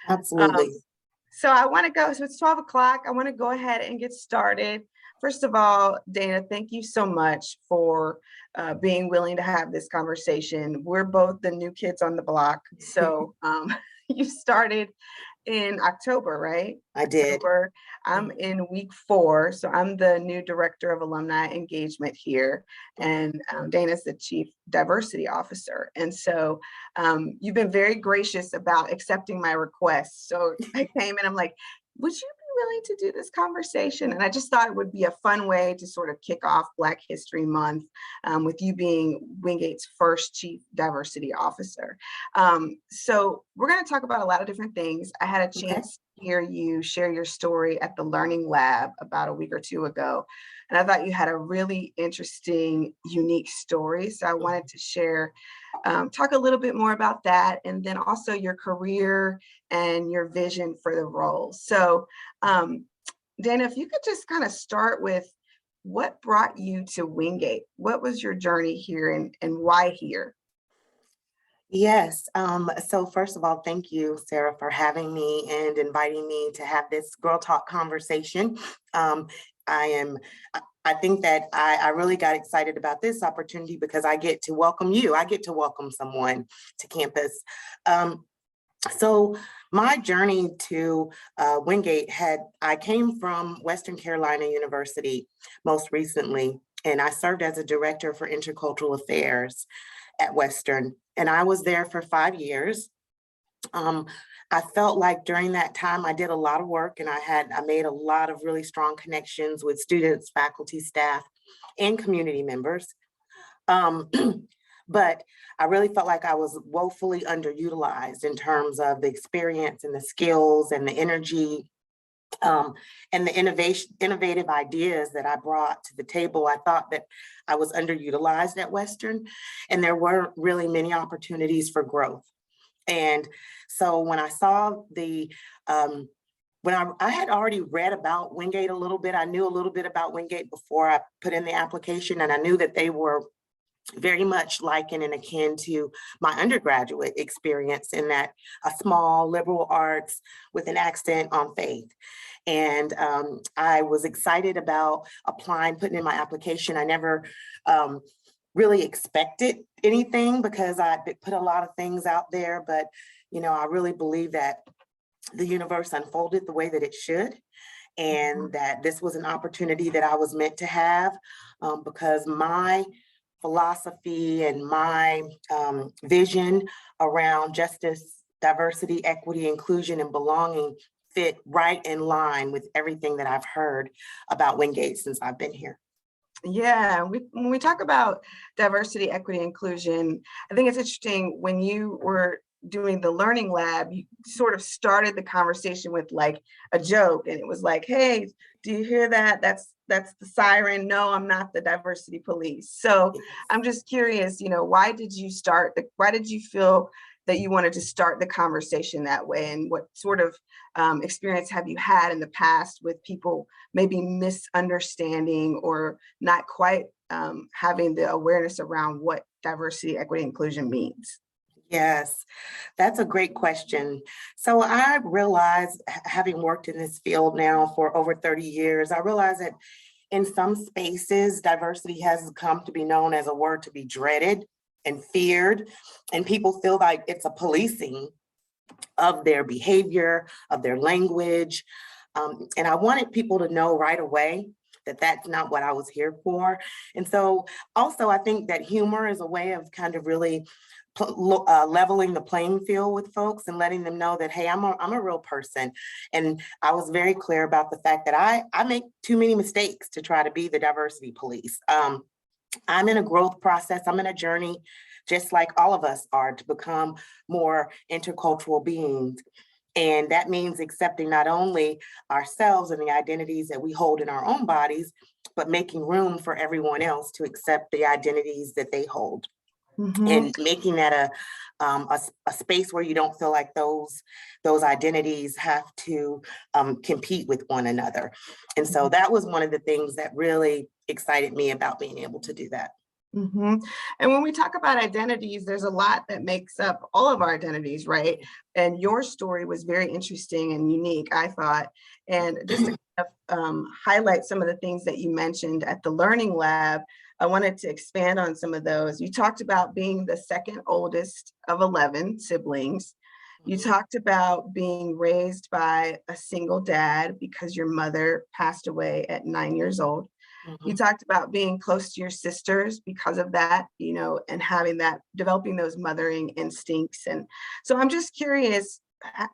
Absolutely. So I want to go, so it's 12 o'clock. I want to go ahead and get started. First of all, Dana, thank you so much for being willing to have this conversation. We're both the new kids on the block. So you started in October, right? I did. October. I'm in week 4. So I'm the new Director of Alumni Engagement here. And Dana's the Chief Diversity Officer. And so you've been very gracious about accepting my request. So I came and I'm like, would you be willing to do this conversation? And I just thought it would be a fun way to sort of kick off Black History Month with you being Wingate's first Chief Diversity Officer. So we're going to talk about a lot of different things. I had a chance to hear you share your story at the Learning Lab about a week or 2 ago. And I thought you had a really interesting, unique story. So I wanted to share, talk a little bit more about that, and then also your career and your vision for the role. So Dana, if you could just kind of start with what brought you to Wingate? What was your journey here and why here? Yes. So first of all, thank you, Sarah, for having me and inviting me to have this Girl Talk conversation. I think that I really got excited about this opportunity because I get to welcome you. I get to welcome someone to campus. So my journey to Wingate I came from Western Carolina University most recently, and I served as a director for intercultural affairs at Western, and I was there for 5 years. I felt like during that time I did a lot of work, and I made a lot of really strong connections with students, faculty, staff, and community members. But I really felt like I was woefully underutilized in terms of the experience and the skills and the energy and the innovative ideas that I brought to the table. I thought that I was underutilized at Western, and there weren't really many opportunities for growth. And so when I saw when I had already read about Wingate a little bit, I knew a little bit about Wingate before I put in the application, and I knew that they were very much likened and akin to my undergraduate experience in that a small liberal arts with an accent on faith. And I was excited about applying, putting in my application. I never really expected anything because I put a lot of things out there, but I really believe that the universe unfolded the way that it should, and that this was an opportunity that I was meant to have because my philosophy and my vision around justice, diversity, equity, inclusion, and belonging fit right in line with everything that I've heard about Wingate since I've been here. Yeah, when we talk about diversity, equity, inclusion, I think it's interesting when you were doing the Learning Lab, you sort of started the conversation with like a joke, and it was like, hey, do you hear that? That's the siren. No, I'm not the diversity police. So I'm just curious, why did you feel that you wanted to start the conversation that way? And what sort of experience have you had in the past with people maybe misunderstanding or not quite having the awareness around what diversity, equity, inclusion means? Yes, that's a great question. So I realized, having worked in this field now for over 30 years, I realized that in some spaces, diversity has come to be known as a word to be dreaded and feared, and people feel like it's a policing of their behavior, of their language. And I wanted people to know right away that that's not what I was here for. And so also I think that humor is a way of kind of really leveling the playing field with folks and letting them know that, hey, I'm a real person. And I was very clear about the fact that I make too many mistakes to try to be the diversity police. I'm in a growth process. I'm in a journey, just like all of us are, to become more intercultural beings. And that means accepting not only ourselves and the identities that we hold in our own bodies, but making room for everyone else to accept the identities that they hold. And making that a space where you don't feel like those identities have to compete with one another. And so that was one of the things that really excited me about being able to do that. Mhm. And when we talk about identities, there's a lot that makes up all of our identities, right? And your story was very interesting and unique, I thought. And just to kind of highlight some of the things that you mentioned at the Learning Lab, I wanted to expand on some of those. You talked about being the second oldest of 11 siblings. You Mhm, talked about being raised by a single dad because your mother passed away at 9 years old. You mhm. talked about being close to your sisters because of that, you know, and having that, developing those mothering instincts. And so I'm just curious,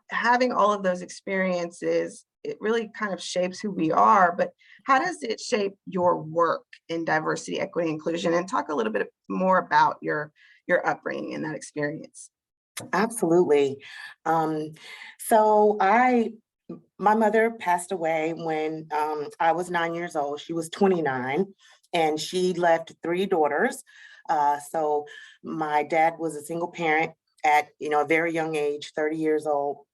having all of those experiences, it really kind of shapes who we are, but how does it shape your work in diversity, equity, inclusion? And talk a little bit more about your upbringing and that experience. Absolutely. Um, so my mother passed away when I was 9 years old. She was 29, and she left three daughters. So my dad was a single parent at a very young age, 30 years old.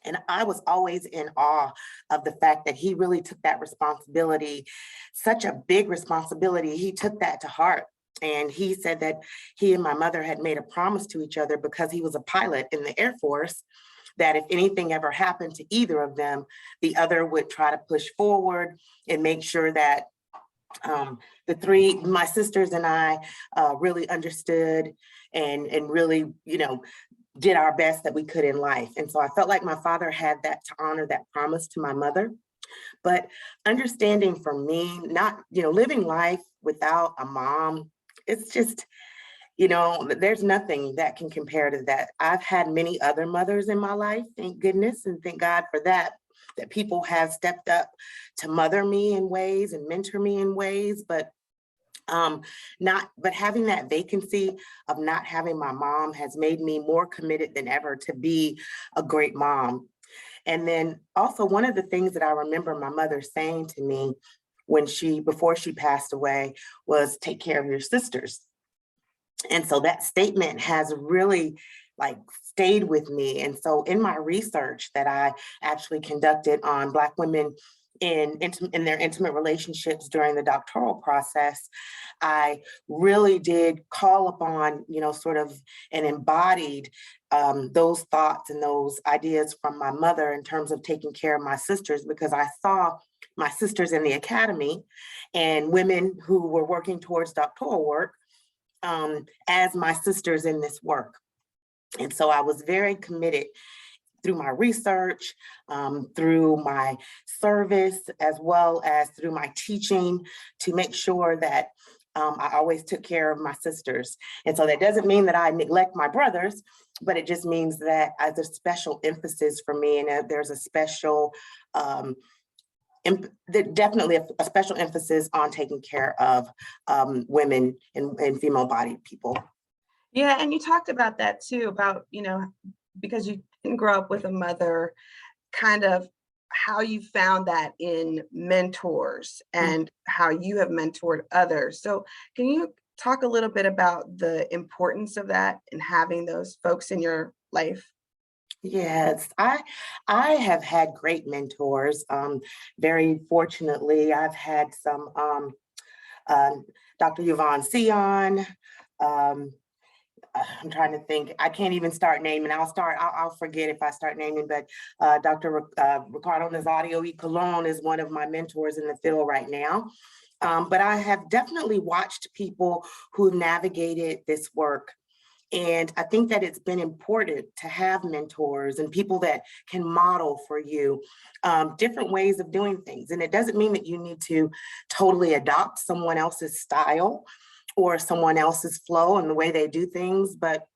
And I was always in awe of the fact that he really took that responsibility, such a big responsibility. He took that to heart. And he said that he and my mother had made a promise to each other because he was a pilot in the Air Force, that if anything ever happened to either of them, the other would try to push forward and make sure that my sisters and I, really understood and really, did our best that we could in life. And so I felt like my father had that to honor that promise to my mother. But understanding for me, not, living life without a mom, it's just, there's nothing that can compare to that. I've had many other mothers in my life, thank goodness, and thank God for that, that people have stepped up to mother me in ways and mentor me in ways, but not but having that vacancy of not having my mom has made me more committed than ever to be a great mom. And then also, one of the things that I remember my mother saying to me before she passed away was, take care of your sisters. And so that statement has really like stayed with me. And so in my research that I actually conducted on Black women in their intimate relationships during the doctoral process, I really did call upon, sort of and embodied those thoughts and those ideas from my mother in terms of taking care of my sisters, because I saw my sisters in the academy and women who were working towards doctoral work as my sisters in this work. And so I was very committed through my research, through my service, as well as through my teaching, to make sure that I always took care of my sisters. And so that doesn't mean that I neglect my brothers, but it just means that there's a special emphasis for me, and there's a special definitely a special emphasis on taking care of women and female-bodied people. Yeah, and you talked about that too, about, you know, because you didn't grow up with a mother, kind of how you found that in mentors Mm. and how you have mentored others. So can you talk a little bit about the importance of that and having those folks in your life? Yes, I have had great mentors. Very fortunately, I've had some um, Dr. Yvonne Sion. Um, I'm trying to think. I can't even start naming. I'll forget if I start naming. But Dr. Ricardo Nazario y Colón is one of my mentors in the field right now. But I have definitely watched people who navigated this work. And I think that it's been important to have mentors and people that can model for you different ways of doing things. And it doesn't mean that you need to totally adopt someone else's style or someone else's flow and the way they do things. But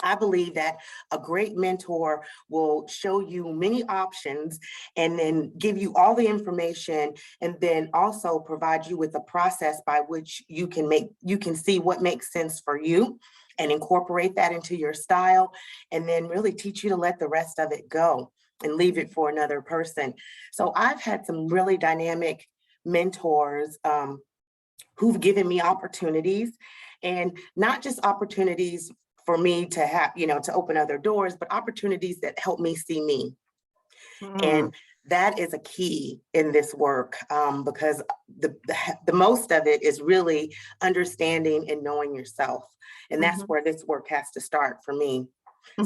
I believe that a great mentor will show you many options and then give you all the information, and then also provide you with a process by which you can see what makes sense for you and incorporate that into your style, and then really teach you to let the rest of it go and leave it for another person. So I've had some really dynamic mentors who've given me opportunities, and not just opportunities for me to have, to open other doors, but opportunities that help me see me. Mm, And that is a key in this work, because the most of it is really understanding and knowing yourself. And that's where this work has to start for me.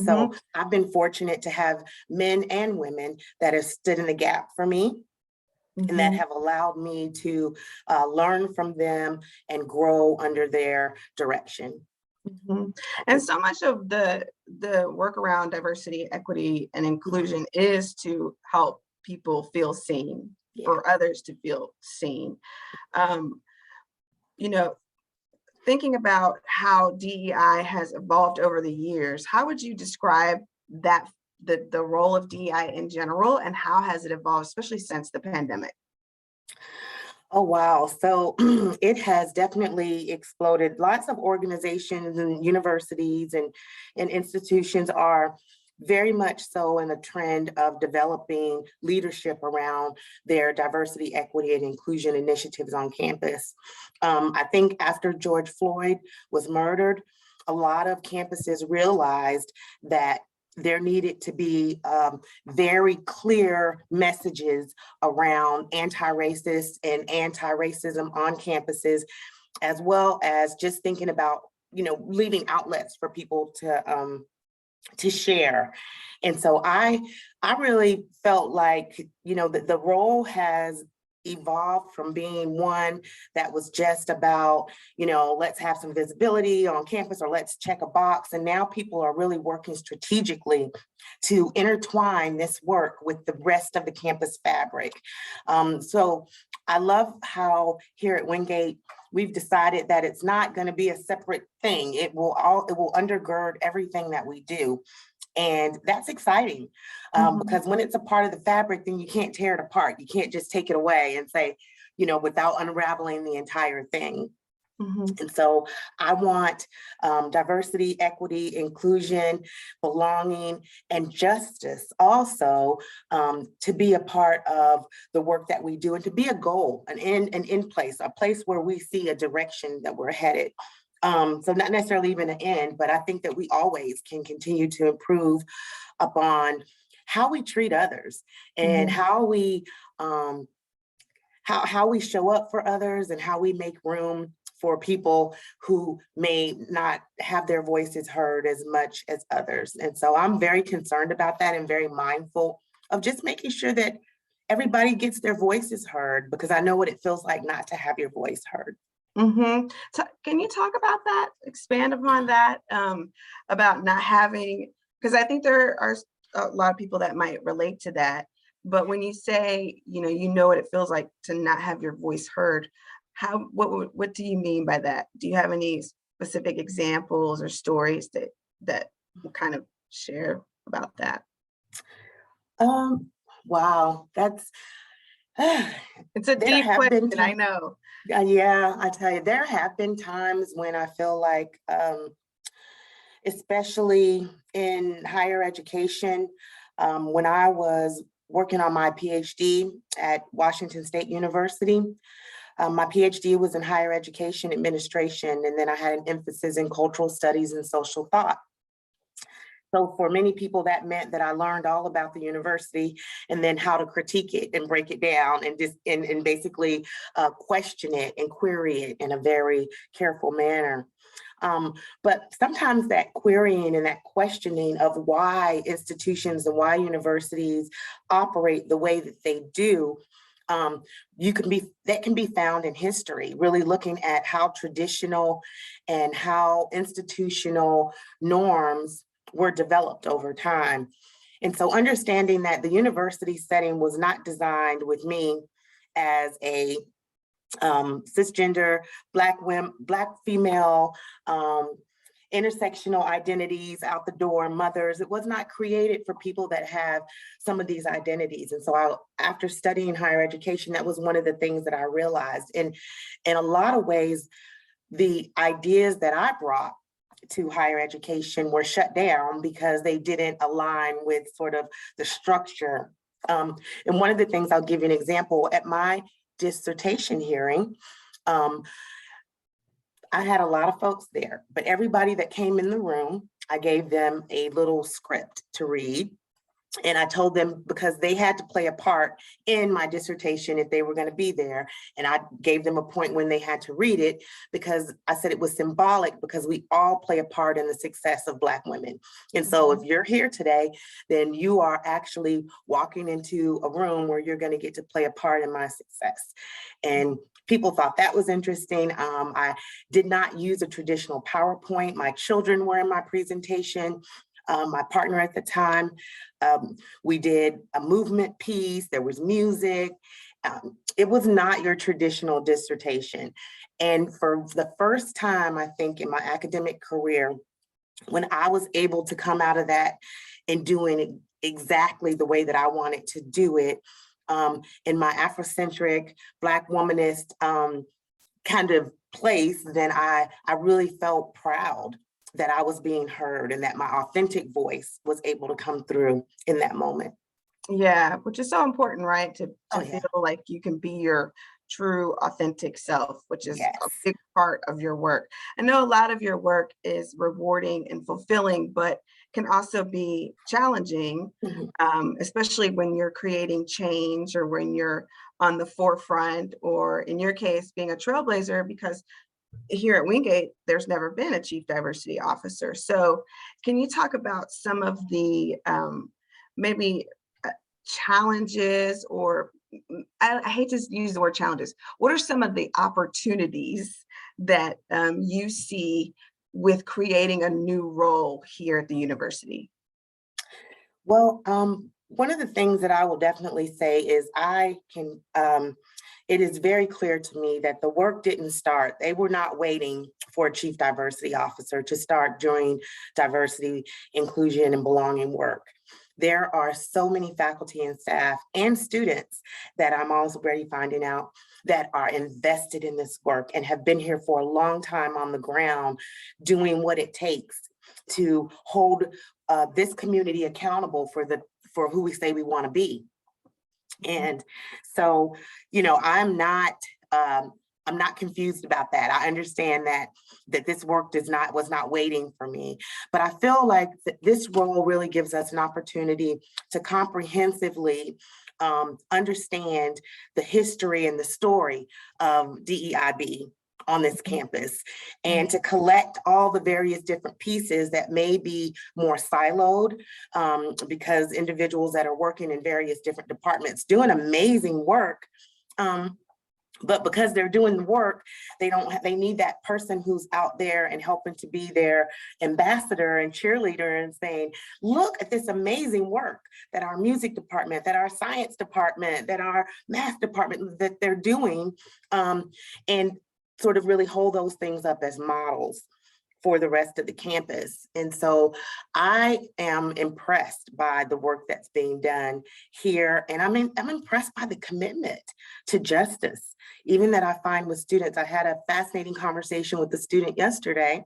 So I've been fortunate to have men and women that have stood in the gap for me and that have allowed me to learn from them and grow under their direction. And so much of the work around diversity, equity, and inclusion is to help people feel seen, or others to feel seen. You know, thinking about how DEI has evolved over the years, how would you describe that the role of DEI in general, and how has it evolved, especially since the pandemic? Oh, wow. So it has definitely exploded. Lots of organizations and universities and institutions are very much so in a trend of developing leadership around their diversity, equity, and inclusion initiatives on campus. I think after George Floyd was murdered, a lot of campuses realized that there needed to be very clear messages around anti-racist and anti-racism on campuses, as well as just thinking about, leaving outlets for people to share. And so I really felt like, that the role has evolved from being one that was just about, let's have some visibility on campus or let's check a box. And now people are really working strategically to intertwine this work with the rest of the campus fabric. So I love how here at Wingate, we've decided that it's not going to be a separate thing. It will undergird everything that we do. And that's exciting, because when it's a part of the fabric, then you can't tear it apart. You can't just take it away and say, without unraveling the entire thing. And so I want diversity, equity, inclusion, belonging, and justice also to be a part of the work that we do, and to be a goal, an end place, a place where we see a direction that we're headed. So not necessarily even an end, but I think that we always can continue to improve upon how we treat others and how we show up for others, and how we make room for people who may not have their voices heard as much as others. And so I'm very concerned about that and very mindful of just making sure that everybody gets their voices heard, because I know what it feels like not to have your voice heard. So can you talk about that, expand upon that, about not having, because I think there are a lot of people that might relate to that, but when you say, you know what it feels like to not have your voice heard, what do you mean by that? Do you have any specific examples or stories that will kind of share about that? Wow, that's It's a there deep have been question, I know. yeah, I tell you, there have been times when I feel like, especially in higher education, when I was working on my PhD at Washington State University, my PhD was in higher education administration, and then I had an emphasis in cultural studies and social thought. So for many people, that meant that I learned all about the university and then how to critique it and break it down and basically question it and query it in a very careful manner. But sometimes that querying and that questioning of why institutions and why universities operate the way that they do, that can be found in history, really looking at how traditional and how institutional norms were developed over time. And so understanding that the university setting was not designed with me as a cisgender, Black female, intersectional identities out the door, mothers. It was not created for people that have some of these identities. And so after studying higher education, that was one of the things that I realized. And in a lot of ways, the ideas that I brought to higher education were shut down because they didn't align with sort of the structure. And one of the things, I'll give you an example, at my dissertation hearing, I had a lot of folks there, but everybody that came in the room, I gave them a little script to read. And I told them because they had to play a part in my dissertation if they were going to be there. And I gave them a point when they had to read it because I said it was symbolic because we all play a part in the success of Black women. And so if you're here today, then you are actually walking into a room where you're going to get to play a part in my success. And people thought that was interesting. I did not use a traditional PowerPoint. My children were in my presentation. My partner at the time, we did a movement piece, there was music. It was not your traditional dissertation. And for the first time, I think in my academic career, when I was able to come out of that and doing it exactly the way that I wanted to do it, in my Afrocentric, Black womanist kind of place, then I really felt proud that I was being heard and that my authentic voice was able to come through in that moment. Yeah, which is so important, right? To Oh, yeah. feel like you can be your true authentic self, which is Yes. a big part of your work. I know a lot of your work is rewarding and fulfilling, but can also be challenging, Mhm. especially when you're creating change or when you're on the forefront, or in your case, being a trailblazer, because here at Wingate, there's never been a chief diversity officer. So can you talk about some of the maybe challenges, or I hate to use the word challenges. What are some of the opportunities that you see with creating a new role here at the university? Well, one of the things that I will definitely say is it is very clear to me that the work didn't start. They were not waiting for a chief diversity officer to start doing diversity, inclusion, and belonging work. There are so many faculty and staff and students that I'm already finding out that are invested in this work and have been here for a long time on the ground doing what it takes to hold this community accountable for who we say we want to be. And so, I'm not confused about that. I understand that this work was not waiting for me, but I feel like this role really gives us an opportunity to comprehensively understand the history and the story of DEIB on this campus, and to collect all the various different pieces that may be more siloed, because individuals that are working in various different departments doing amazing work, but because they're doing the work, they need that person who's out there and helping to be their ambassador and cheerleader and saying, look at this amazing work that our music department, that our science department, that our math department, that they're doing, and sort of really hold those things up as models for the rest of the campus. And so I am impressed by the work that's being done here. And I'm impressed by the commitment to justice, even that I find with students. I had a fascinating conversation with a student yesterday.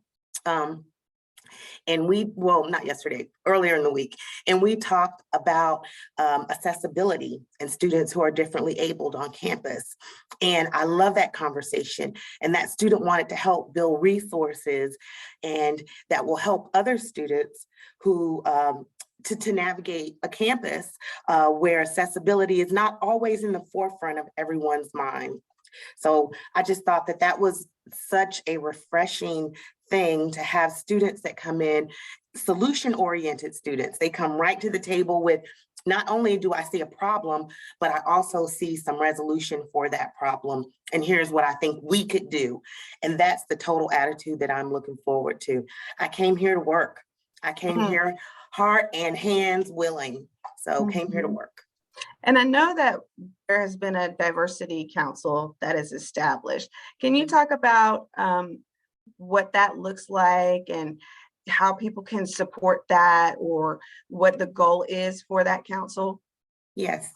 Not yesterday, earlier in the week, and we talked about accessibility and students who are differently abled on campus. And I love that conversation. And that student wanted to help build resources and that will help other students who to navigate a campus where accessibility is not always in the forefront of everyone's mind. So I just thought that was such a refreshing thing to have students that come in, solution-oriented students. They come right to the table with, not only do I see a problem, but I also see some resolution for that problem. And here's what I think we could do. And that's the total attitude that I'm looking forward to. I came here to work. I came here heart and hands willing. So came here to work. And I know that there has been a diversity council that is established. Can you talk about what that looks like and how people can support that, or what the goal is for that council? Yes.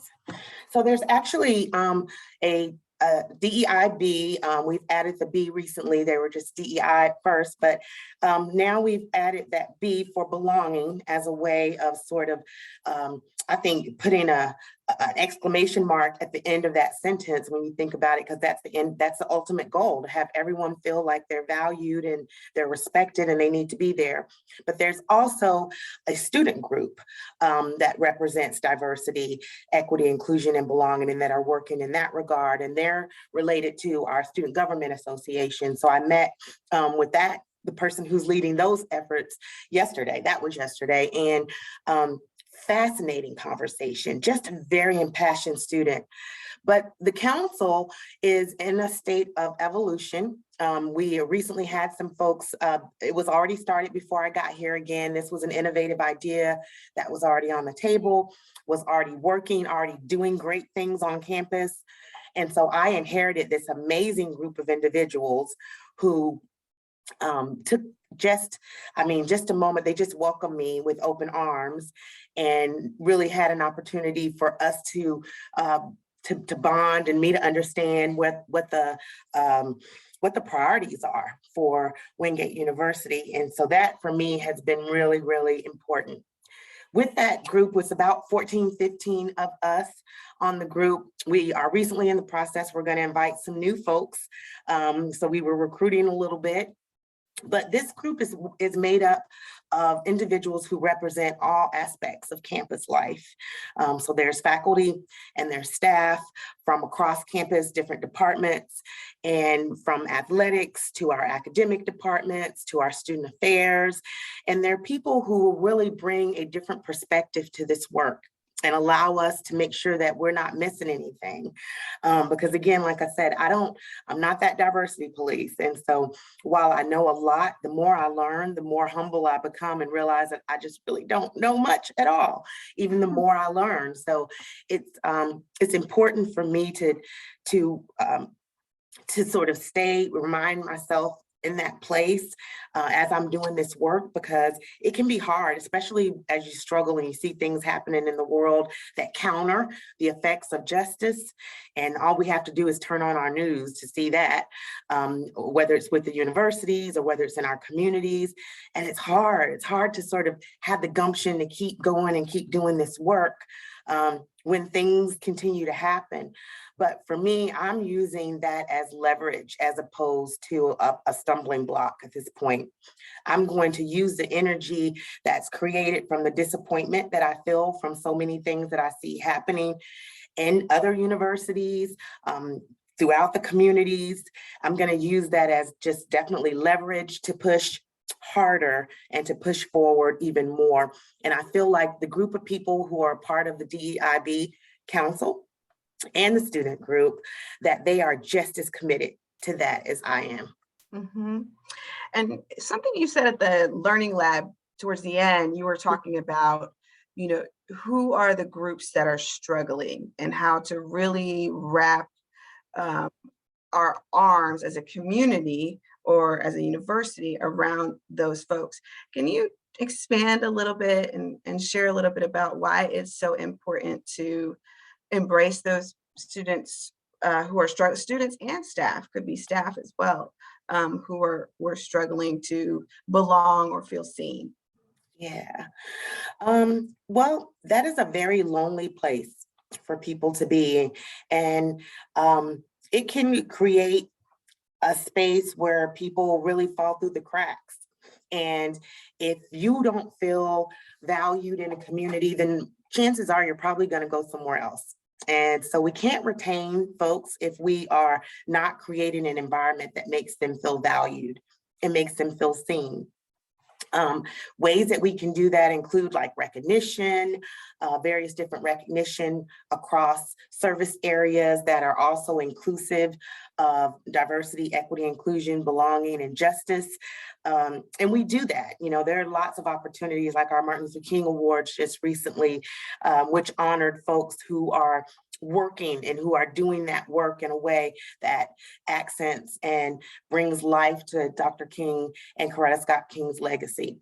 So there's actually a DEIB. We've added the B recently. They were just DEI first, but now we've added that B for belonging as a way of sort of I think putting an exclamation mark at the end of that sentence when you think about it, because that's the end, that's the ultimate goal, to have everyone feel like they're valued and they're respected and they need to be there. But there's also a student group that represents diversity, equity, inclusion, and belonging, and that are working in that regard. And they're related to our Student Government Association. So I met with the person who's leading those efforts yesterday. That was yesterday. And fascinating conversation, just a very impassioned student. But the council is in a state of evolution. We recently had some folks, it was already started before I got here again. This was an innovative idea that was already on the table, was already working, already doing great things on campus. And so I inherited this amazing group of individuals who took just a moment. They just welcomed me with open arms and really had an opportunity for us to bond and me to understand what the priorities are for Wingate University. And so that for me has been really, really important. With that group, was about 14, 15 of us on the group. We are recently in the process. We're going to invite some new folks. So we were recruiting a little bit. But this group is made up of individuals who represent all aspects of campus life. So there's faculty and there's staff from across campus, different departments, and from athletics to our academic departments to our student affairs. And they're people who really bring a different perspective to this work and allow us to make sure that we're not missing anything. Because again, like I said, I'm not that diversity police. And so while I know a lot, the more I learn, the more humble I become and realize that I just really don't know much at all, even the more I learn. So it's important for me to sort of remind myself in that place as I'm doing this work, because it can be hard, especially as you struggle and you see things happening in the world that counter the effects of justice. And all we have to do is turn on our news to see that, whether it's with the universities or whether it's in our communities. And it's hard to sort of have the gumption to keep going and keep doing this work when things continue to happen. But for me, I'm using that as leverage as opposed to a stumbling block at this point. I'm going to use the energy that's created from the disappointment that I feel from so many things that I see happening in other universities, throughout the communities. I'm going to use that as just definitely leverage to push harder and to push forward even more. And I feel like the group of people who are part of the DEIB Council and the student group, that they are just as committed to that as I am. Mm-hmm. And something you said at the Learning Lab towards the end, you were talking about, who are the groups that are struggling and how to really wrap our arms as a community or as a university around those folks. Can you expand a little bit and share a little bit about why it's so important to embrace those students who are struggling, students and staff, could be staff as well, who are struggling to belong or feel seen? Yeah. Well, that is a very lonely place for people to be. And it can create a space where people really fall through the cracks. And if you don't feel valued in a community, then chances are you're probably going to go somewhere else. And so we can't retain folks if we are not creating an environment that makes them feel valued and makes them feel seen. Ways that we can do that include like recognition, various different recognition across service areas that are also inclusive of diversity, equity, inclusion, belonging, and justice. And we do that. There are lots of opportunities like our Martin Luther King Awards just recently, which honored folks who are working and who are doing that work in a way that accents and brings life to Dr. King and Coretta Scott King's legacy.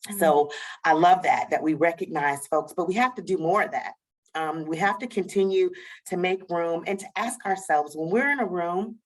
Mm-hmm. So I love that we recognize folks, but we have to do more of that. We have to continue to make room and to ask ourselves, when we're in a room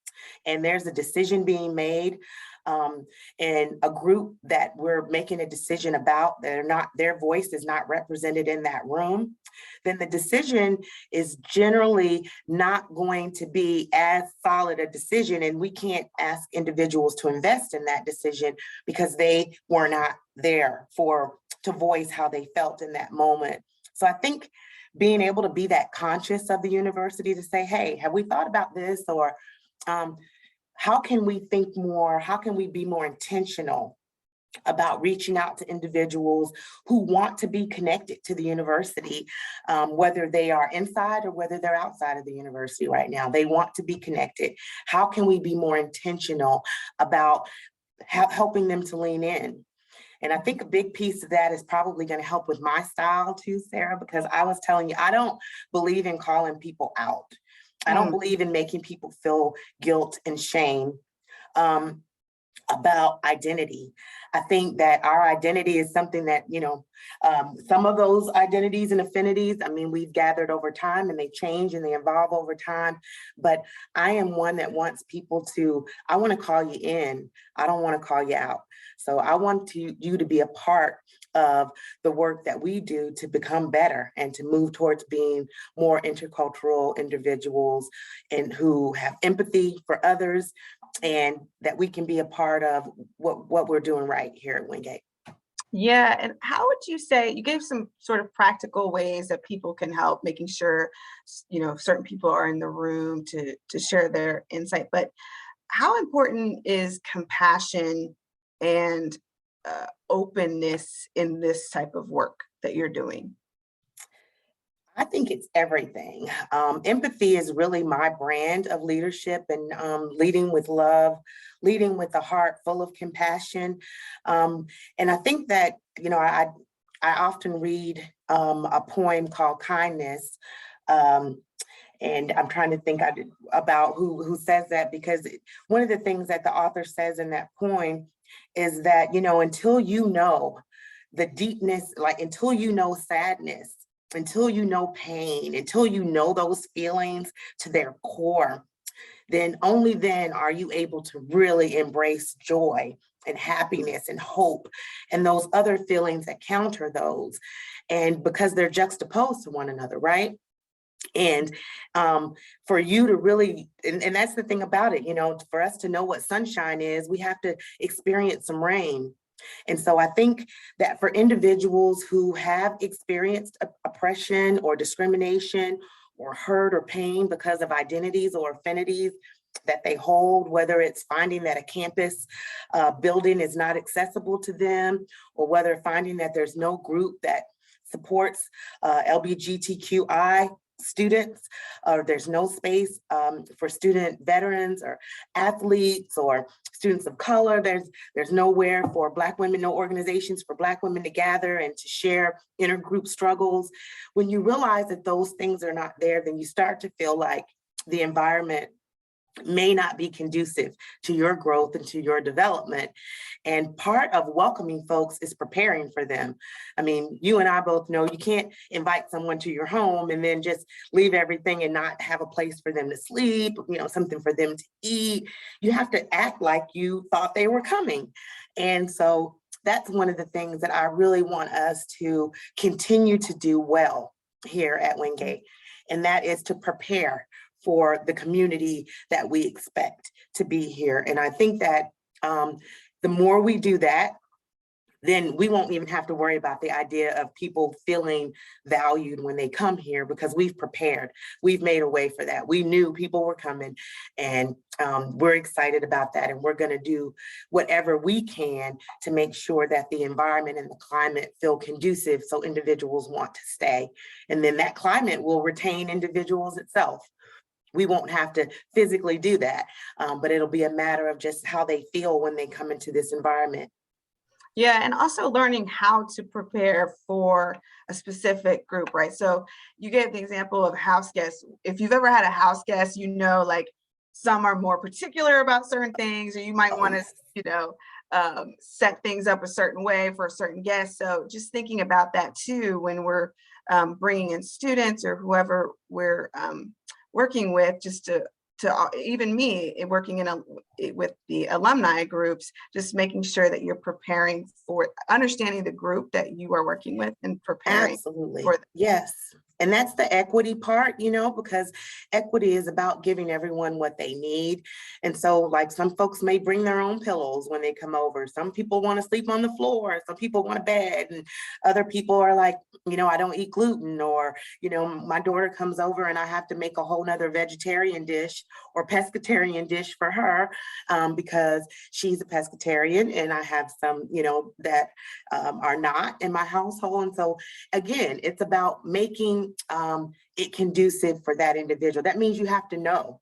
and there's a decision being made, and a group that we're making a decision about, their voice is not represented in that room, then the decision is generally not going to be as solid a decision, and we can't ask individuals to invest in that decision because they were not there to voice how they felt in that moment. So I think being able to be that conscious of the university to say, hey, have we thought about this? Or how can we think more? How can we be more intentional about reaching out to individuals who want to be connected to the university, whether they are inside or whether they're outside of the university right now? They want to be connected. How can we be more intentional about helping them to lean in? And I think a big piece of that is probably going to help with my style too, Sarah, because I was telling you, I don't believe in calling people out. I don't believe in making people feel guilt and shame about identity. I think that our identity is something that, some of those identities and affinities, I mean, we've gathered over time and they change and they evolve over time. But I am one that wants people I want to call you in. I don't want to call you out. So I want you to be a part of the work that we do to become better and to move towards being more intercultural individuals and who have empathy for others, and that we can be a part of what we're doing right here at Wingate. Yeah, and how would you say, you gave some sort of practical ways that people can help making sure, certain people are in the room to share their insight, but how important is compassion and openness in this type of work that you're doing? I think it's everything. Empathy is really my brand of leadership, and leading with love, leading with a heart full of compassion. And I think that, I often read a poem called Kindness. And I'm trying to think about who says that, because one of the things that the author says in that poem is that, until you know the deepness, like until you know sadness, until you know pain, until you know those feelings to their core, then only then are you able to really embrace joy and happiness and hope and those other feelings that counter those. And because they're juxtaposed to one another, right? And for you to really, and that's the thing about it, for us to know what sunshine is, we have to experience some rain. And so I think that for individuals who have experienced oppression or discrimination or hurt or pain because of identities or affinities that they hold, whether it's finding that a campus building is not accessible to them, or whether finding that there's no group that supports LGBTQI students, or there's no space for student veterans or athletes or students of color. There's nowhere for Black women, no organizations for Black women to gather and to share intergroup struggles. When you realize that those things are not there, then you start to feel like the environment may not be conducive to your growth and to your development. And part of welcoming folks is preparing for them. I mean, you and I both know you can't invite someone to your home and then just leave everything and not have a place for them to sleep, something for them to eat. You have to act like you thought they were coming. And so that's one of the things that I really want us to continue to do well here at Wingate. And that is to prepare for the community that we expect to be here. And I think that the more we do that, then we won't even have to worry about the idea of people feeling valued when they come here, because we've prepared. We've made a way for that. We knew people were coming, and we're excited about that. And we're going to do whatever we can to make sure that the environment and the climate feel conducive so individuals want to stay. And then that climate will retain individuals itself. We won't have to physically do that, but it'll be a matter of just how they feel when they come into this environment. Yeah, and also learning how to prepare for a specific group, right? So you gave the example of house guests. If you've ever had a house guest, like some are more particular about certain things, or you might want to, set things up a certain way for a certain guest. So just thinking about that too, when we're bringing in students or whoever we're working with, just to even me working with the alumni groups, just making sure that you're preparing for understanding the group that you are working with and preparing. Absolutely. For them. Yes. And that's the equity part, because equity is about giving everyone what they need. And so like some folks may bring their own pillows when they come over. Some people want to sleep on the floor. Some people want a bed, and other people are like, I don't eat gluten, or, my daughter comes over and I have to make a whole nother vegetarian dish or pescatarian dish for her because she's a pescatarian, and I have some, that are not in my household. And so again, it's about making it conducive for that individual. That means you have to know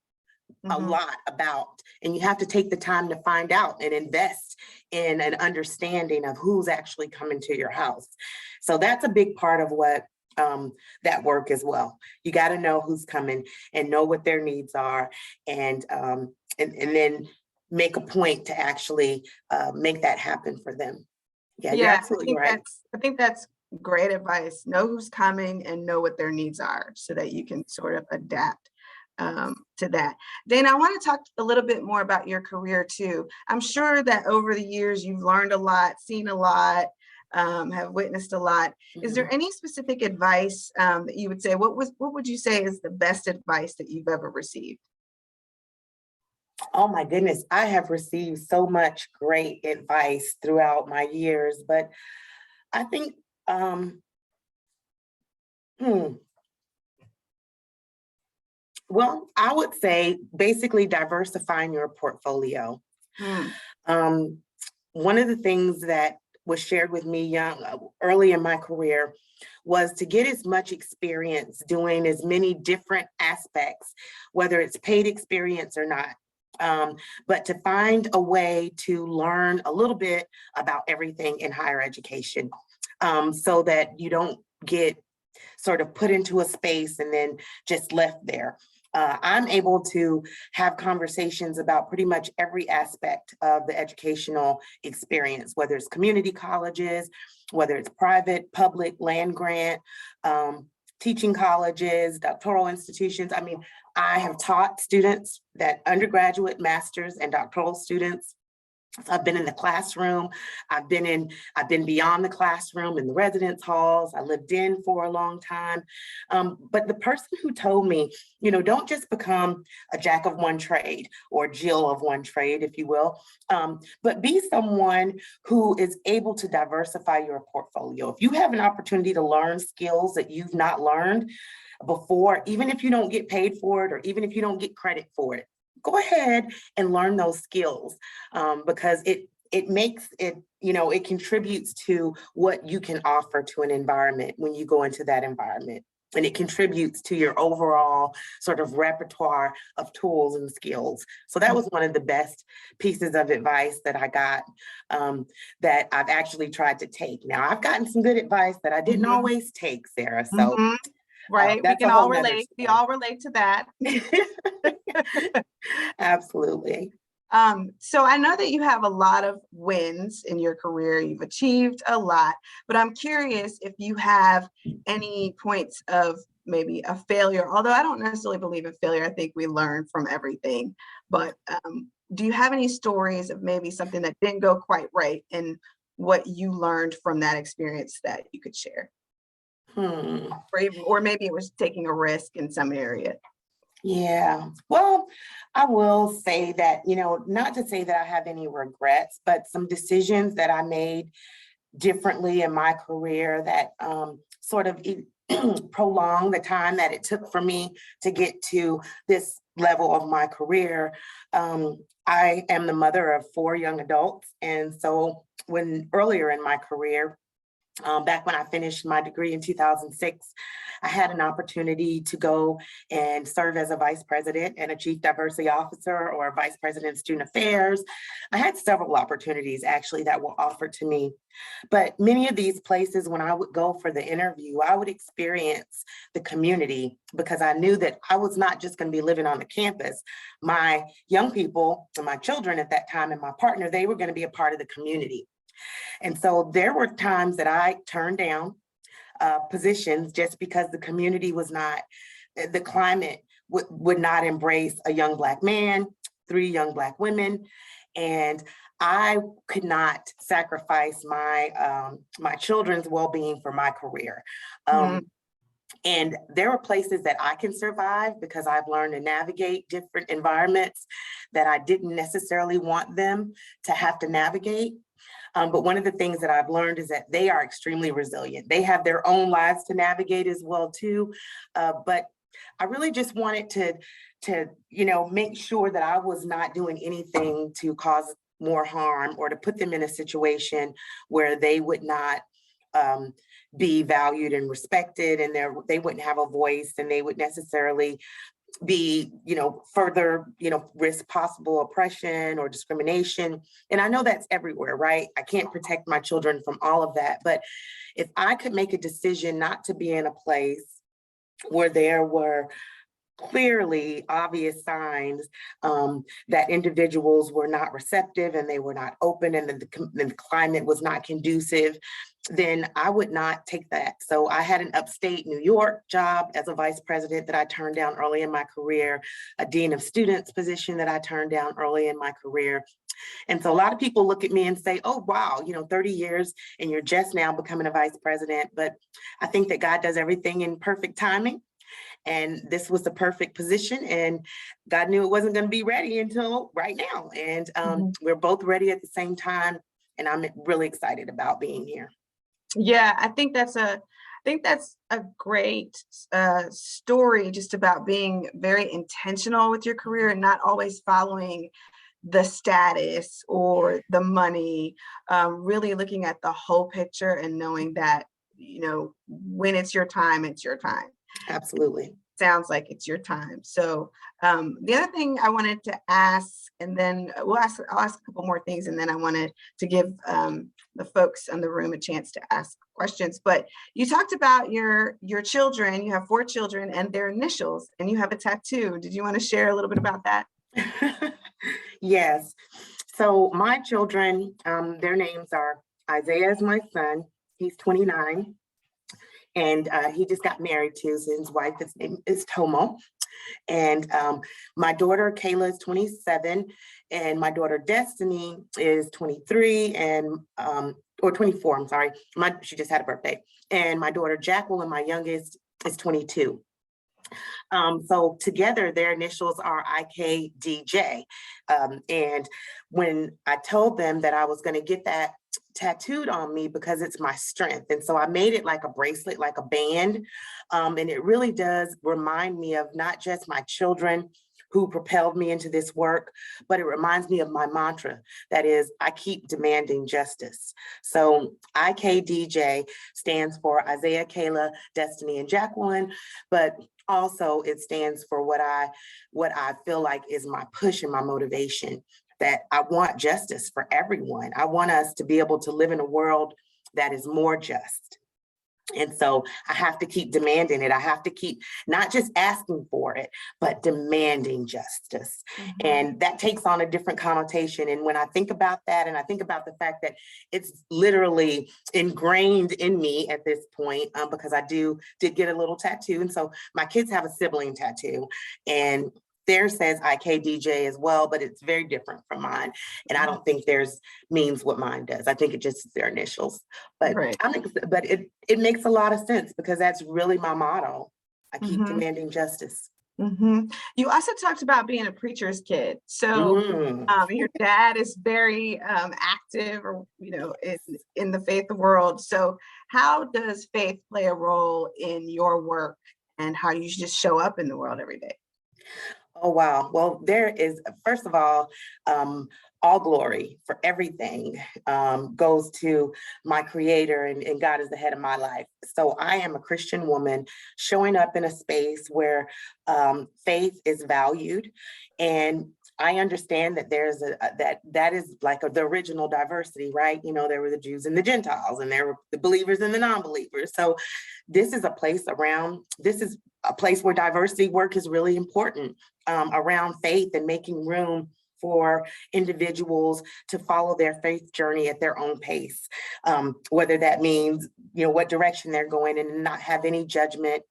a lot about, and you have to take the time to find out and invest in an understanding of who's actually coming to your house. So that's a big part of what that work as well. You got to know who's coming and know what their needs are, and then make a point to actually make that happen for them. Yeah, you're absolutely right. I think that's great advice. Know who's coming and know what their needs are so that you can sort of adapt to that. Dana, I want to talk a little bit more about your career too. I'm sure that over the years you've learned a lot, seen a lot, have witnessed a lot. Is there any specific advice that you would say? What would you say is the best advice that you've ever received? Oh my goodness, I have received so much great advice throughout my years, but I think well, I would say basically diversifying your portfolio. One of the things that was shared with me early in my career was to get as much experience doing as many different aspects, whether it's paid experience or not. But to find a way to learn a little bit about everything in higher education, so that you don't get sort of put into a space and then just left there. I'm able to have conversations about pretty much every aspect of the educational experience, whether it's community colleges, whether it's private, public, land grant, teaching colleges, doctoral institutions. I mean, I have taught students, that undergraduate, master's, and doctoral students. I've been in the classroom. I've been beyond the classroom in the residence halls. I lived in for a long time. But the person who told me, don't just become a jack of one trade or Jill of one trade, if you will, but be someone who is able to diversify your portfolio. If you have an opportunity to learn skills that you've not learned before, even if you don't get paid for it, or even if you don't get credit for it, go ahead and learn those skills, because it makes it, it contributes to what you can offer to an environment when you go into that environment. And it contributes to your overall sort of repertoire of tools and skills. So that was one of the best pieces of advice that I got, that I've actually tried to take. Now, I've gotten some good advice that I didn't always take, Sarah. So right, we can all relate. We all relate to that. Absolutely. So I know that you have a lot of wins in your career. You've achieved a lot, but I'm curious if you have any points of maybe a failure, although I don't necessarily believe in failure. I think we learn from everything. But do you have any stories of maybe something that didn't go quite right and what you learned from that experience that you could share? Or maybe it was taking a risk in some area. Yeah, well, I will say that, not to say that I have any regrets, but some decisions that I made differently in my career that sort of prolong the time that it took for me to get to this level of my career. I am the mother of 4 young adults. And so earlier in my career, back when I finished my degree in 2006, I had an opportunity to go and serve as a vice president and a chief diversity officer, or a vice president of student affairs. I had several opportunities actually that were offered to me. But many of these places, when I would go for the interview, I would experience the community, because I knew that I was not just going to be living on the campus. My young people, my children at that time, and my partner, they were going to be a part of the community. And so there were times that I turned down positions just because the community was not the climate would not embrace a young Black man, 3 young Black women, and I could not sacrifice my children's well-being for my career. And there are places that I can survive because I've learned to navigate different environments that I didn't necessarily want them to have to navigate. But one of the things that I've learned is that they are extremely resilient. They have their own lives to navigate as well too. But I really just wanted to make sure that I was not doing anything to cause more harm or to put them in a situation where they would not be valued and respected, and they wouldn't have a voice, and they would necessarily be, further, risk possible oppression or discrimination. And I know that's everywhere, right? I can't protect my children from all of that. But if I could make a decision not to be in a place where there were clearly obvious signs that individuals were not receptive and they were not open and the climate was not conducive, then I would not take that. So I had an upstate New York job as a vice president that I turned down early in my career, a dean of students position that I turned down early in my career. And so a lot of people look at me and say, oh, wow, 30 years and you're just now becoming a vice president. But I think that God does everything in perfect timing. And this was the perfect position, and God knew it wasn't going to be ready until right now. And we're both ready at the same time. And I'm really excited about being here. Yeah, I think that's a great story, just about being very intentional with your career and not always following the status or the money, really looking at the whole picture and knowing that, when it's your time, it's your time. Absolutely. Sounds like it's your time. So the other thing I wanted to ask, and then I'll ask a couple more things, and then I wanted to give the folks in the room a chance to ask questions. But you talked about your children. You have 4 children and their initials, and you have a tattoo. Did you want to share a little bit about that? Yes. So my children, their names are Isaiah is my son. He's 29. And he just got married too, so his wife, his name is Tomo. And my daughter Kayla is 27, and my daughter Destiny is 23 or 24, I'm sorry. She just had a birthday. And my daughter Jacqueline, my youngest, is 22. So together their initials are IKDJ. And when I told them that I was going to get that tattooed on me because it's my strength. And so I made it like a bracelet, like a band. And it really does remind me of not just my children who propelled me into this work, but it reminds me of my mantra. That is, I keep demanding justice. So IKDJ stands for Isaiah, Kayla, Destiny, and Jacqueline, but also it stands for what I feel like is my push and my motivation, that I want justice for everyone. I want us to be able to live in a world that is more just. And so I have to keep demanding it. I have to keep not just asking for it, but demanding justice. Mm-hmm. And that takes on a different connotation. And when I think about that, and I think about the fact that it's literally ingrained in me at this point, because I did get a little tattoo. And so my kids have a sibling tattoo, and theirs says IKDJ as well, but it's very different from mine. And I don't think theirs means what mine does. I think it just is their initials. But right. But it makes a lot of sense because that's really my motto. I keep demanding justice. Mm-hmm. You also talked about being a preacher's kid. So your dad is very active, or in the faith world. So how does faith play a role in your work and how you just show up in the world every day? Oh, wow. Well, there is, first of all glory for everything goes to my creator, and God is the head of my life. So I am a Christian woman showing up in a space where faith is valued. And I understand that there's that is like the original diversity, right? There were the Jews and the Gentiles, and there were the believers and the non-believers. So this is a place where diversity work is really important around faith and making room for individuals to follow their faith journey at their own pace, whether that means, what direction they're going in, and not have any judgment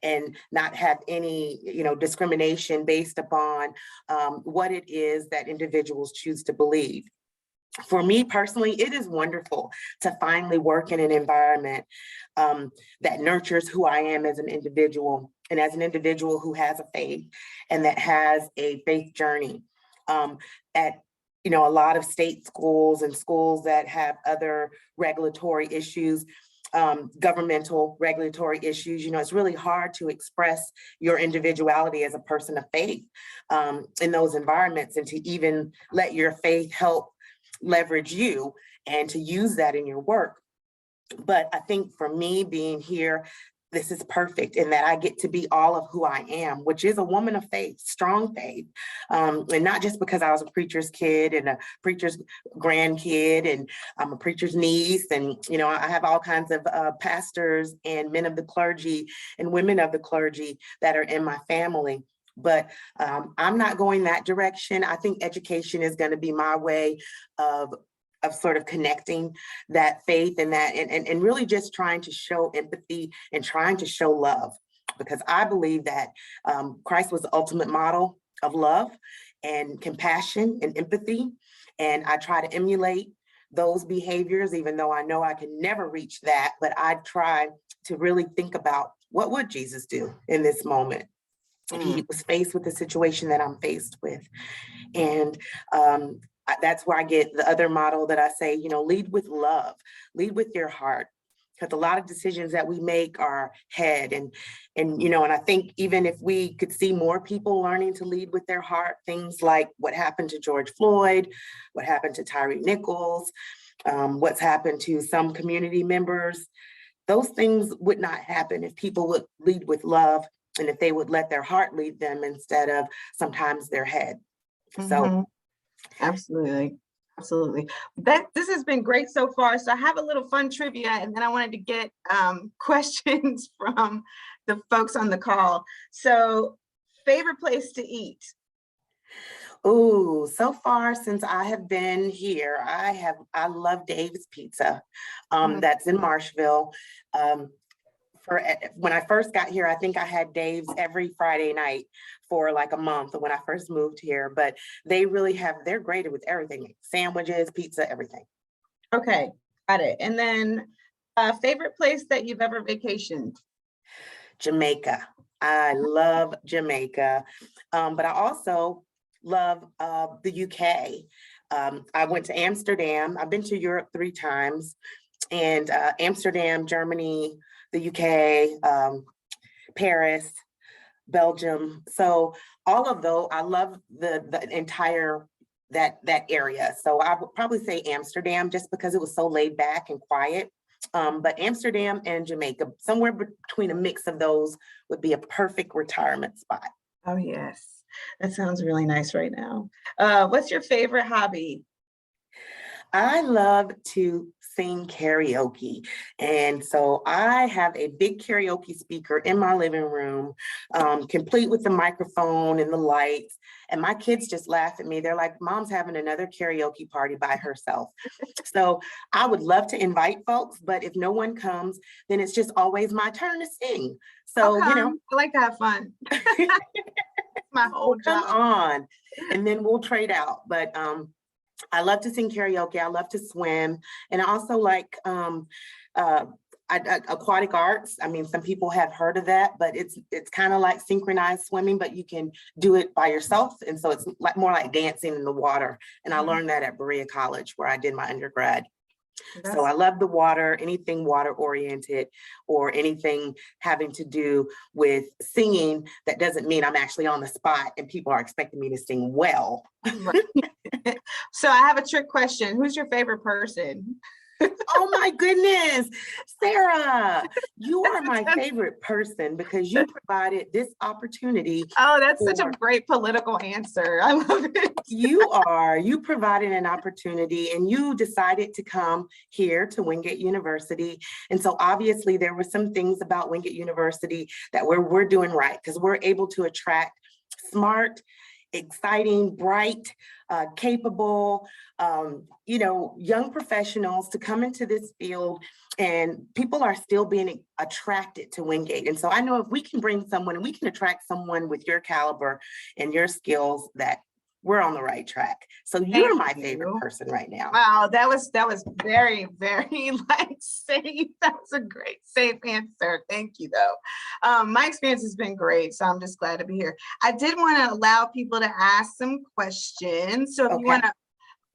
and not have any, discrimination based upon what it is that individuals choose to believe. For me personally, it is wonderful to finally work in an environment that nurtures who I am as an individual, and as an individual who has a faith and that has a faith journey. At a lot of state schools and schools that have other regulatory issues, governmental regulatory issues, it's really hard to express your individuality as a person of faith in those environments, and to even let your faith help leverage you and to use that in your work. But I think for me being here, this is perfect in that I get to be all of who I am, which is a woman of faith, strong faith. And not just because I was a preacher's kid and a preacher's grandkid, and I'm a preacher's niece. And, I have all kinds of pastors and men of the clergy and women of the clergy that are in my family. But I'm not going that direction. I think education is going to be my way of sort of connecting that faith and that, and really just trying to show empathy and trying to show love, because I believe that Christ was the ultimate model of love and compassion and empathy. And I try to emulate those behaviors, even though I know I can never reach that, but I try to really think about, what would Jesus do in this moment if he was faced with the situation that I'm faced with? And that's where I get the other model that I say, lead with love, lead with your heart, because a lot of decisions that we make are head. And I think even if we could see more people learning to lead with their heart, things like what happened to George Floyd, what happened to Tyree Nichols, what's happened to some community members, those things would not happen if people would lead with love, and if they would let their heart lead them instead of sometimes their head. So absolutely. This has been great so far. So I have a little fun trivia, and then I wanted to get questions from the folks on the call. So, favorite place to eat? Oh, so far since I have been here, I love Dave's Pizza. That's in Marshville. When I first got here, I think I had Dave's every Friday night for like a month when I first moved here, but they're great with everything, sandwiches, pizza, everything. Okay, got it. And then favorite place that you've ever vacationed? Jamaica. I love Jamaica, but I also love the UK. I went to Amsterdam. I've been to Europe 3 times, and Amsterdam, Germany, the UK, Paris, Belgium. So all of those, I love the entire that area. So I would probably say Amsterdam, just because it was so laid back and quiet. But Amsterdam and Jamaica, somewhere between a mix of those, would be a perfect retirement spot. Oh yes, that sounds really nice right now. What's your favorite hobby? I love to sing karaoke. And so I have a big karaoke speaker in my living room, complete with the microphone and the lights. And my kids just laugh at me. They're like, Mom's having another karaoke party by herself. So I would love to invite folks, but if no one comes, then it's just always my turn to sing. So, I like to have fun. My whole job. Come on. And then we'll trade out. But I love to sing karaoke. I love to swim. And I also like aquatic arts. I mean, some people have heard of that, but it's kind of like synchronized swimming, but you can do it by yourself. And so it's more like dancing in the water. And I learned that at Berea College, where I did my undergrad. So I love the water, anything water oriented or anything having to do with singing. That doesn't mean I'm actually on the spot and people are expecting me to sing well. Right. So I have a trick question. Who's your favorite person? Oh my goodness, Sarah, you are my favorite person because you provided this opportunity. Oh, that's such a great political answer. I love it. You provided an opportunity and you decided to come here to Wingate University. And so obviously there were some things about Wingate University that we're doing right, because we're able to attract smart, exciting, bright, capable, young professionals to come into this field, and people are still being attracted to Wingate. And so I know if we can bring someone and we can attract someone with your caliber and your skills, that we're on the right track. So you're my favorite person right now. Wow, that was very, very safe. That was a great safe answer. Thank you though. My experience has been great, so I'm just glad to be here. I did want to allow people to ask some questions. So if you want to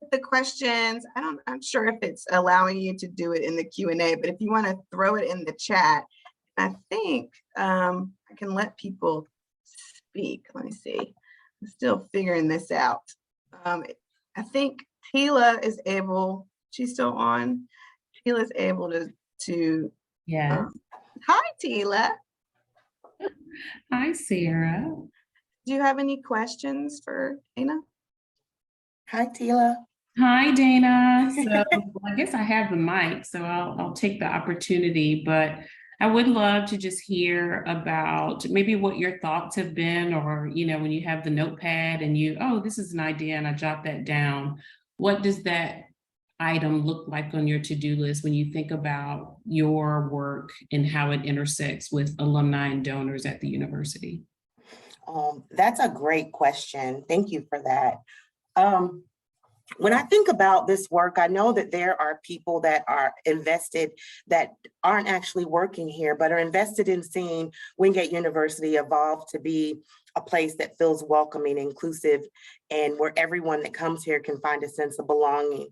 put the questions, I'm sure if it's allowing you to do it in the Q&A, but if you want to throw it in the chat, I think I can let people speak. Let me see. I'm still figuring this out. I think Tila is able, she's still on. Tila's able to Yeah. Hi, Tila. Hi, Sarah. Do you have any questions for Dana? Hi, Tila. Hi, Dana. So I guess I have the mic, so I'll take the opportunity, but I would love to just hear about maybe what your thoughts have been, or, when you have the notepad and this is an idea and I jot that down. What does that item look like on your to-do list when you think about your work and how it intersects with alumni and donors at the university? That's a great question. Thank you for that. When I think about this work, I know that there are people that are invested that aren't actually working here, but are invested in seeing Wingate University evolve to be a place that feels welcoming, inclusive, and where everyone that comes here can find a sense of belonging.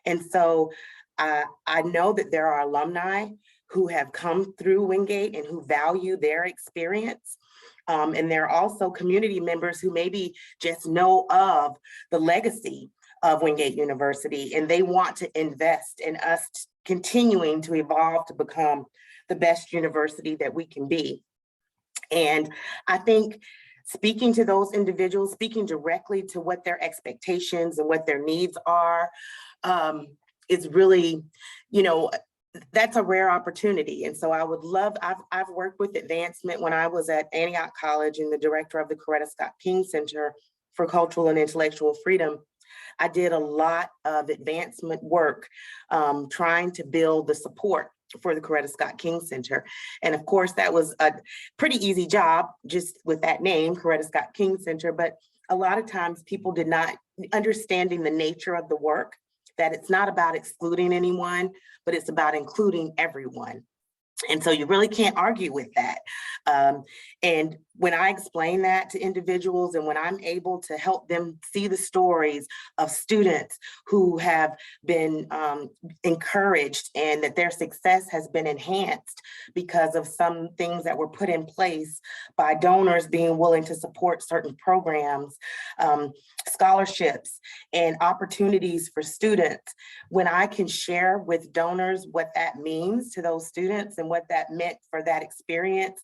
And so I know that there are alumni who have come through Wingate and who value their experience. And there are also community members who maybe just know of the legacy of Wingate University, and they want to invest in us continuing to evolve to become the best university that we can be. And I think speaking to those individuals, speaking directly to what their expectations and what their needs are, is really, that's a rare opportunity. And so I would love, I've worked with advancement when I was at Antioch College and the director of the Coretta Scott King Center for Cultural and Intellectual Freedom. I did a lot of advancement work trying to build the support for the Coretta Scott King Center. And of course, that was a pretty easy job just with that name, Coretta Scott King Center. But a lot of times people did not understanding the nature of the work, that it's not about excluding anyone, but it's about including everyone. And so you really can't argue with that. And when I explain that to individuals, and when I'm able to help them see the stories of students who have been encouraged and that their success has been enhanced because of some things that were put in place by donors being willing to support certain programs, scholarships, and opportunities for students, when I can share with donors what that means to those students and what that meant for that experience,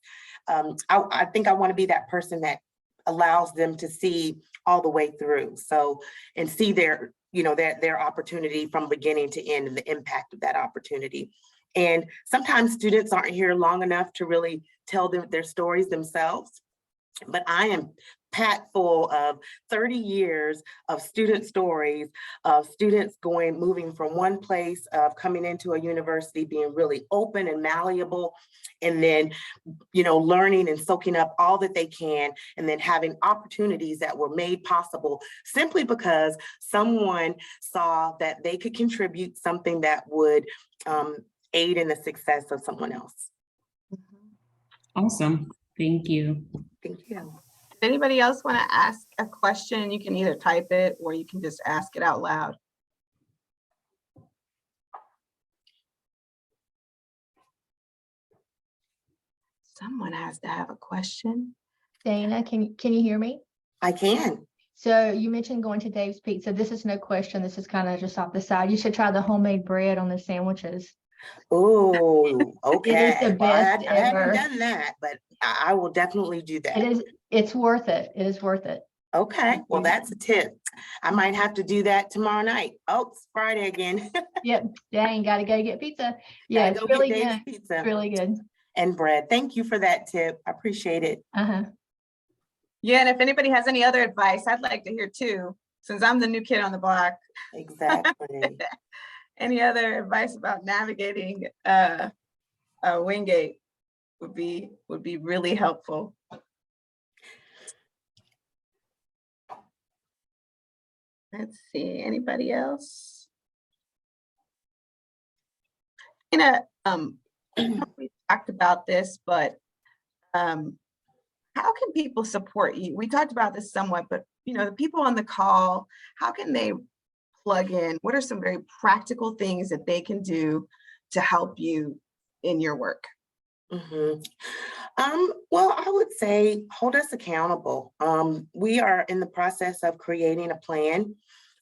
I think I want to be that person that allows them to see all the way through. So, and see their opportunity from beginning to end and the impact of that opportunity. And sometimes students aren't here long enough to really tell their stories themselves, but I am packed full of 30 years of student stories of students moving from one place of coming into a university, being really open and malleable, and then, learning and soaking up all that they can, and then having opportunities that were made possible simply because someone saw that they could contribute something that would aid in the success of someone else. Awesome. Thank you. Thank you. If anybody else want to ask a question, you can either type it or you can just ask it out loud. Someone has to have a question. Dana, can you hear me? I can. So you mentioned going to Dave's Pizza. This is no question. This is kind of just off the side. You should try the homemade bread on the sandwiches. Oh, okay. It is the best I haven't ever. done that, but I will definitely do that. It's worth it. It is worth it. Okay, well, that's a tip. I might have to do that tomorrow night. Oh, it's Friday again. Yep. Dang, gotta go get pizza. Yeah, it's really good. Pizza Really good. and bread. Thank you for that tip. I appreciate it. Uh-huh. Yeah, and if anybody has any other advice, I'd like to hear too, since I'm the new kid on the block. Exactly. Any other advice about navigating Wingate would be really helpful. Let's see, anybody else? We talked about this, but how can people support you? We talked about this somewhat, but the people on the call, how can they plug in? What are some very practical things that they can do to help you in your work? Mm-hmm. Well, I would say hold us accountable. We are in the process of creating a plan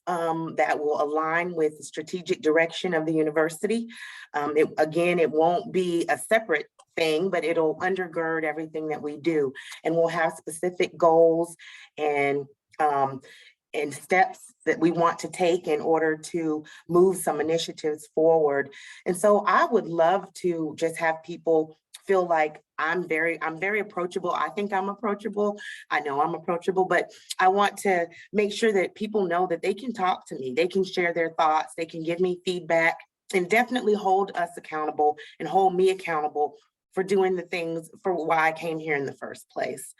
that will align with the strategic direction of the university. It won't be a separate thing, but it'll undergird everything that we do. And we'll have specific goals and steps that we want to take in order to move some initiatives forward. And so I would love to just have people feel like I'm very approachable. I think I'm approachable. I know I'm approachable, but I want to make sure that people know that they can talk to me. They can share their thoughts. They can give me feedback, and definitely hold us accountable and hold me accountable for doing the things for why I came here in the first place.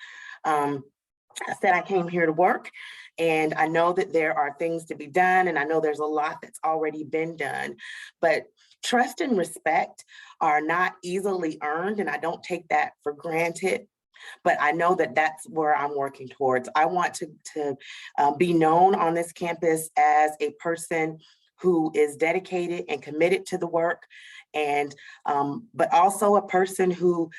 I said I came here to work, and I know that there are things to be done, and I know there's a lot that's already been done, but trust and respect are not easily earned, and I don't take that for granted, but I know that that's where I'm working towards. I want to be known on this campus as a person who is dedicated and committed to the work, and but also a person who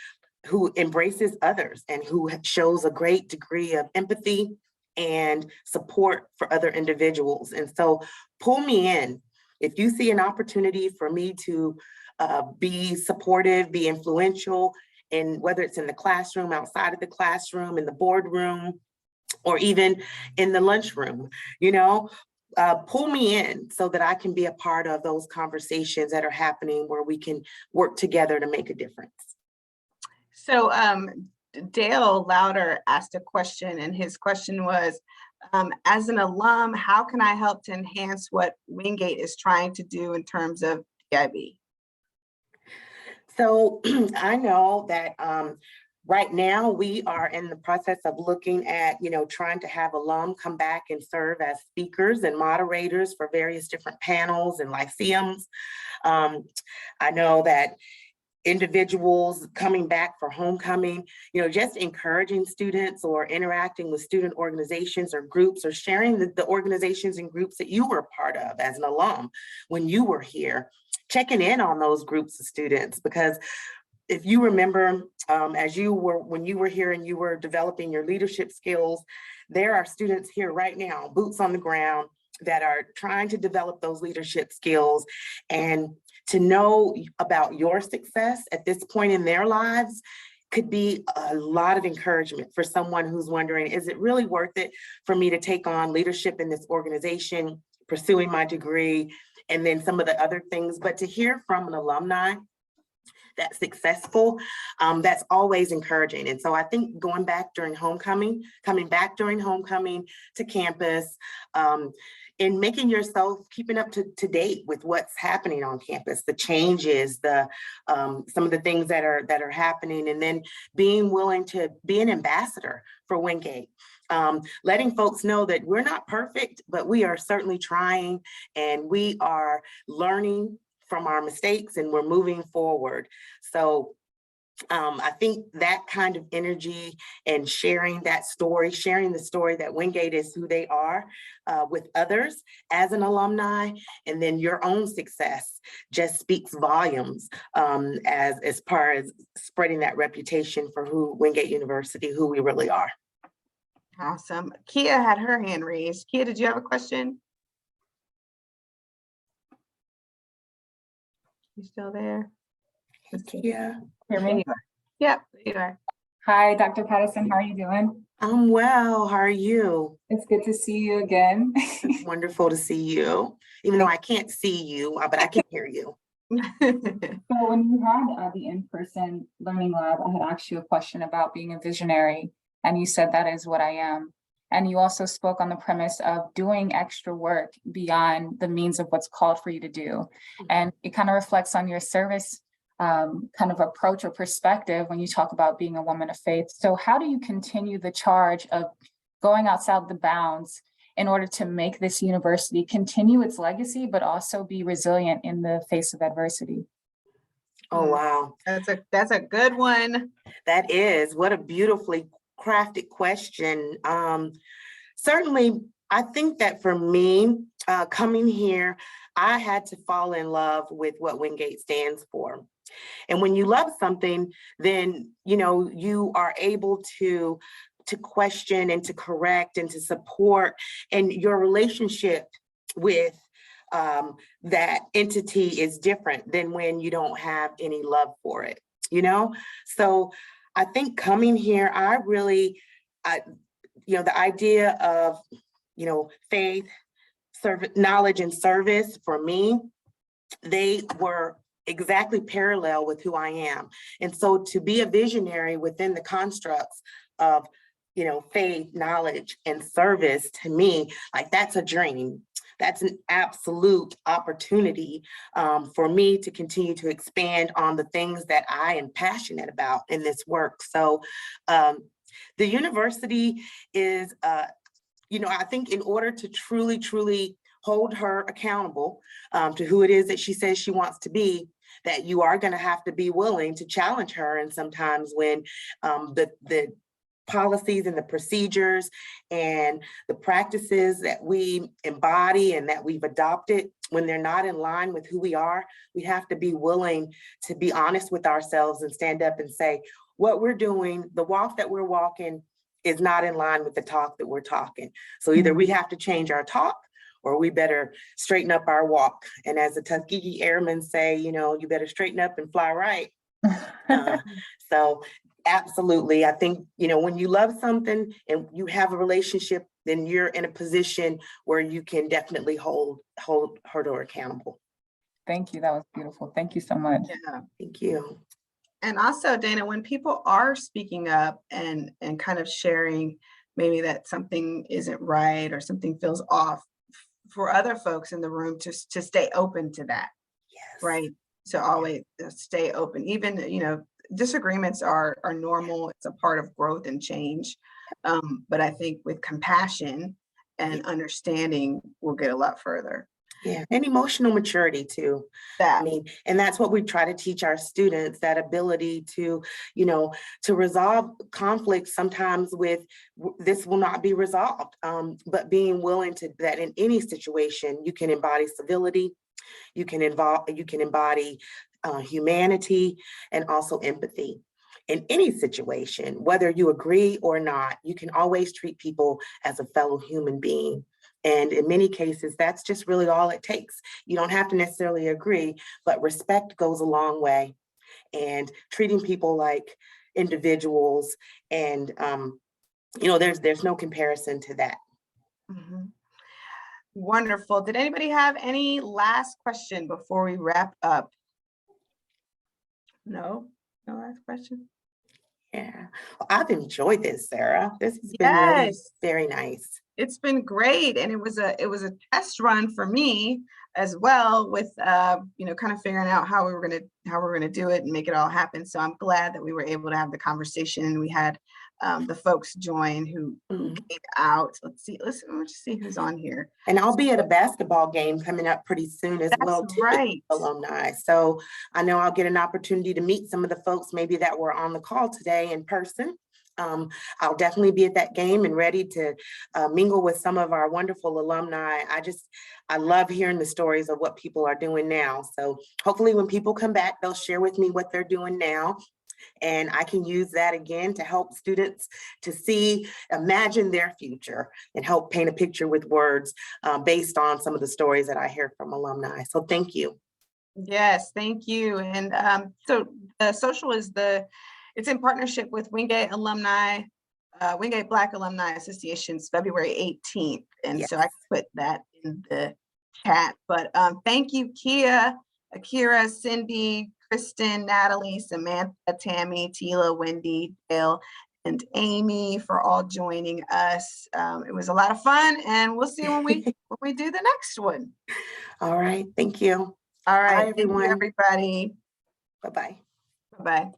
embraces others and who shows a great degree of empathy and support for other individuals. And so pull me in. If you see an opportunity for me to be supportive, be influential, and whether it's in the classroom, outside of the classroom, in the boardroom, or even in the lunchroom, pull me in so that I can be a part of those conversations that are happening where we can work together to make a difference. So Dale Louder asked a question, and his question was, as an alum, how can I help to enhance what Wingate is trying to do in terms of DIB? So I know that right now we are in the process of looking at, trying to have alum come back and serve as speakers and moderators for various different panels and lyceums. I know that individuals coming back for homecoming, just encouraging students or interacting with student organizations or groups, or sharing the organizations and groups that you were a part of as an alum when you were here, checking in on those groups of students. Because if you remember, when you were here and you were developing your leadership skills, there are students here right now, boots on the ground, that are trying to develop those leadership skills. And to know about your success at this point in their lives could be a lot of encouragement for someone who's wondering, is it really worth it for me to take on leadership in this organization, pursuing my degree, and then some of the other things? But to hear from an alumni that's successful, that's always encouraging. And so I think coming back during homecoming to campus, and making yourself, keeping up to date with what's happening on campus, the changes, some of the things that are happening, and then being willing to be an ambassador for Wingate. Letting folks know that we're not perfect, but we are certainly trying, and we are learning from our mistakes, and we're moving forward. So I think that kind of energy and sharing the story that Wingate is who they are with others as an alumni, and then your own success just speaks volumes as far as spreading that reputation for who Wingate University, who we really are. Awesome. Kia had her hand raised. Kia, did you have a question? You still there? Yeah. Hear me? Yep, there you are. Hi, Dr. Patterson. How are you doing? I'm well. How are you? It's good to see you again. It's wonderful to see you, even though I can't see you, but I can hear you. So when you had the in-person learning lab, I had asked you a question about being a visionary. And you said that is what I am. And you also spoke on the premise of doing extra work beyond the means of what's called for you to do. And it kind of reflects on your service kind of approach or perspective when you talk about being a woman of faith. So how do you continue the charge of going outside the bounds in order to make this university continue its legacy, but also be resilient in the face of adversity? Oh, wow. That's a good one. That is, what a beautifully crafted question. Certainly, I think that for me, coming here, I had to fall in love with what Wingate stands for. And when you love something, then, you know, you are able to question and to correct and to support, and your relationship with that entity is different than when you don't have any love for it, you know? So I think coming here, I really, you know, the idea of, you know, faith, service, knowledge, and service, for me, they were exactly parallel with who I am. And so to be a visionary within the constructs of, you know, faith, knowledge, and service, to me, like, that's a dream. That's an absolute opportunity for me to continue to expand on the things that I am passionate about in this work. So the university is, you know, I think in order to truly, truly hold her accountable to who it is that she says she wants to be, that you are going to have to be willing to challenge her. And sometimes when the policies and the procedures and the practices that we embody and that we've adopted, when they're not in line with who we are, we have to be willing to be honest with ourselves and stand up and say, what we're doing, the walk that we're walking, is not in line with the talk that we're talking. So either we have to change our talk, or we better straighten up our walk. And as the Tuskegee Airmen say, you know, you better straighten up and fly right. So absolutely, I think, you know, when you love something and you have a relationship, then you're in a position where you can definitely hold her accountable. Thank you. That was beautiful. Thank you so much. Yeah. Thank you. And also, Dana, when people are speaking up and kind of sharing maybe that something isn't right or something feels off, for other folks in the room to stay open to that. Yes. Right. So always stay open. Even, you know, disagreements are normal. It's a part of growth and change. But I think with compassion and understanding, we'll get a lot further. Yeah, and emotional maturity too. That. I mean, and that's what we try to teach our students, that ability to, you know, to resolve conflict sometimes with this will not be resolved, but being willing to, that in any situation, you can embody civility, you can embody humanity, and also empathy. In any situation, whether you agree or not, you can always treat people as a fellow human being. And in many cases, that's just really all it takes. You don't have to necessarily agree, but respect goes a long way. And treating people like individuals, and you know, there's no comparison to that. Mm-hmm. Wonderful. Did anybody have any last question before we wrap up? No last question. Yeah, well, I've enjoyed this, Sarah. This has been really very nice. It's been great, and it was a test run for me as well, with you know, kind of figuring out how we're gonna do it and make it all happen. So I'm glad that we were able to have the conversation, and we had the folks join who came out. Let's see who's on here. And I'll be at a basketball game coming up pretty soon as well, too, right. Alumni. So I know I'll get an opportunity to meet some of the folks maybe that were on the call today in person. I'll definitely be at that game and ready to mingle with some of our wonderful alumni. I love hearing the stories of what people are doing now. So hopefully when people come back, they'll share with me what they're doing now. And I can use that again to help students to imagine their future and help paint a picture with words based on some of the stories that I hear from alumni. So thank you. Yes, thank you. And so the social it's in partnership with Wingate Wingate Black Alumni Association's February 18th. And yes. So I put that in the chat, but thank you, Kia, Akira, Cindy, Kristen, Natalie, Samantha, Tammy, Tila, Wendy, Dale, and Amy for all joining us. It was a lot of fun, and we'll see when we do the next one. All right. Thank you. All right, Bye, thank you, everyone. everybody. Bye-bye. Bye-bye.